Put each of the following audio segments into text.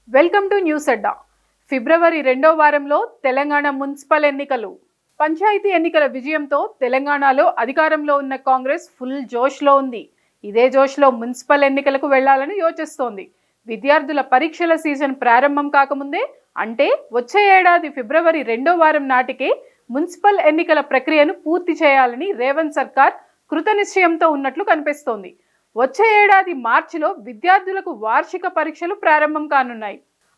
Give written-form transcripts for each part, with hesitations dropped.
Welcome to news అడ్డా. ఫిబ్రవరి 2వ వారంలో Telangana municipal ఎన్నికలు. పంచాయతీ ఎన్నికల విజయంతో తెలంగాణలో అధికారంలో ఉన్న కాంగ్రెస్ ఫుల్ జోష్లో ఉంది. ఇదే జోష్లో మున్సిపల్ ఎన్నికలకు వెళ్లాలని యోచిస్తోంది. విద్యార్థుల పరీక్షల సీజన్ ప్రారంభం కాకముందే, అంటే వచ్చే ఏడాది ఫిబ్రవరి 2వ వారం నాటికే మున్సిపల్ ఎన్నికల ప్రక్రియను పూర్తి చేయాలని రేవంత్ సర్కార్ కృతనిశ్చయంతో ఉన్నట్లు కనిపిస్తోంది. వచ్చే ఏడాది మార్చిలో విద్యార్థులకు వార్షిక పరీక్షలు ప్రారంభం కానున్నాయి.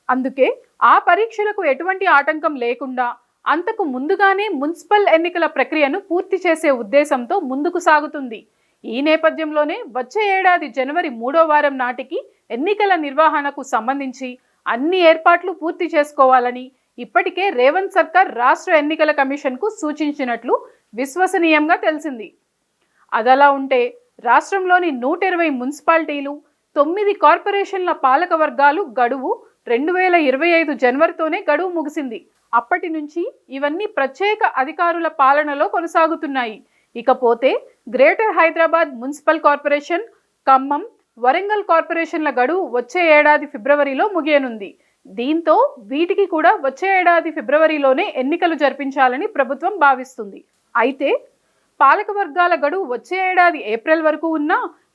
అందుకే ఆ పరీక్షలకు ఎటువంటి ఆటంకం లేకుండా అంతకు ముందుగానే మున్సిపల్ ఎన్నికల ప్రక్రియను పూర్తి చేసే ఉద్దేశంతో ముందుకు సాగుతుంది. ఈ నేపథ్యంలోనే వచ్చే ఏడాది జనవరి 3వ వారం నాటికి ఎన్నికల నిర్వహణకు సంబంధించి అన్ని ఏర్పాట్లు పూర్తి చేసుకోవాలని ఇప్పటికే రేవంత్ సర్కార్ రాష్ట్ర ఎన్నికల కమిషన్కు సూచించినట్లు విశ్వసనీయంగా తెలిసింది. అదలా ఉంటే రాష్ట్రంలోని 120 మున్సిపాలిటీలు, 9 కార్పొరేషన్ల పాలక వర్గాలు గడువు 2025 జనవరితోనే గడువు ముగిసింది. అప్పటి నుంచి ఇవన్నీ ప్రత్యేక అధికారుల పాలనలో కొనసాగుతున్నాయి. ఇకపోతే greater Hyderabad municipal corporation, Khammam, Warangal కార్పొరేషన్ల గడువు వచ్చే ఏడాది ఫిబ్రవరిలో ముగియనుంది. దీంతో వీటికి కూడా వచ్చే ఏడాది ఫిబ్రవరిలోనే ఎన్నికలు జరిపించాలని ప్రభుత్వం భావిస్తుంది. అయితే పాలక వర్గాల గడువు వచ్చే ఏడాది ఏప్రిల్ వరకు ఉన్న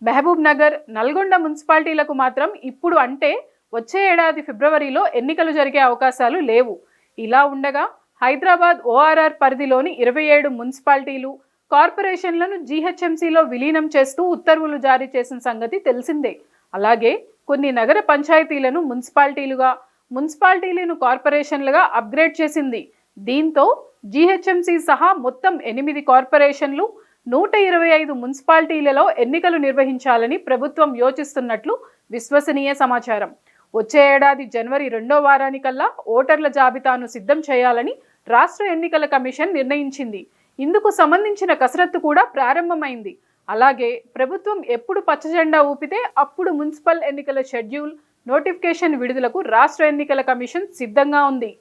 మహబూబ్ నగర్, నల్గొండ మున్సిపాలిటీలకు మాత్రం ఇప్పుడు, అంటే వచ్చే ఏడాది ఫిబ్రవరిలో ఎన్నికలు జరిగే అవకాశాలు లేవు. ఇలా ఉండగా హైదరాబాద్ ఓఆర్ఆర్ పరిధిలోని 27 మున్సిపాలిటీలు, కార్పొరేషన్లను జీహెచ్ఎంసీలో విలీనం చేస్తూ ఉత్తర్వులు జారీ చేసిన సంగతి తెలిసిందే. అలాగే కొన్ని నగర పంచాయతీలను మున్సిపాలిటీలుగా, మున్సిపాలిటీలను కార్పొరేషన్లుగా అప్గ్రేడ్ చేసింది. దీంతో జీహెచ్ఎంసీ సహా మొత్తం 8 కార్పొరేషన్లు, 125 మున్సిపాలిటీలలో ఎన్నికలు నిర్వహించాలని ప్రభుత్వం యోచిస్తున్నట్లు విశ్వసనీయ సమాచారం. వచ్చే ఏడాది జనవరి 2వ వారానికల్లా ఓటర్ల జాబితాను సిద్ధం చేయాలని రాష్ట్ర ఎన్నికల కమిషన్ నిర్ణయించింది. ఇందుకు సంబంధించిన కసరత్తు కూడా ప్రారంభమైంది. అలాగే ప్రభుత్వం ఎప్పుడు పచ్చజెండా ఊపితే అప్పుడు మున్సిపల్ ఎన్నికల షెడ్యూల్, నోటిఫికేషన్ విడుదలకు రాష్ట్ర ఎన్నికల కమిషన్ సిద్ధంగా ఉంది.